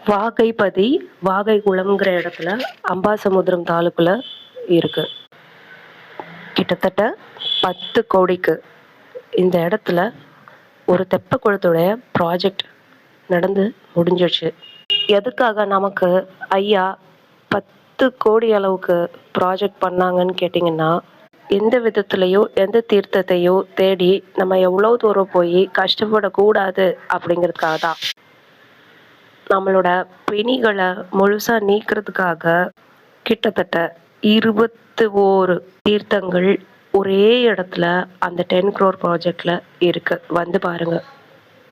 வாகைப்பதி வாகைக்குளம்ங்கிற இடத்துல அம்பாசமுத்திரம் தாலுக்குல இருக்கு. கிட்டத்தட்ட 10 கோடிக்கு இந்த இடத்துல ஒரு தெப்ப குளத்துடைய ப்ராஜெக்ட் நடந்து முடிஞ்சிடுச்சு. எதுக்காக நமக்கு ஐயா 10 கோடி அளவுக்கு ப்ராஜெக்ட் பண்ணாங்கன்னு கேட்டிங்கன்னா, எந்த விதத்துலையோ எந்த தீர்த்தத்தையோ தேடி நம்ம எவ்வளோ தூரம் போய் கஷ்டப்படக்கூடாது அப்படிங்கிறதுக்காக தான். நம்மளோட பிணிகளை முழுசா நீக்கிறதுக்காக கிட்டத்தட்ட 21 தீர்த்தங்கள் ஒரே இடத்துல அந்த 10 crore ப்ராஜெக்ட்ல இருக்கு. வந்து பாருங்க.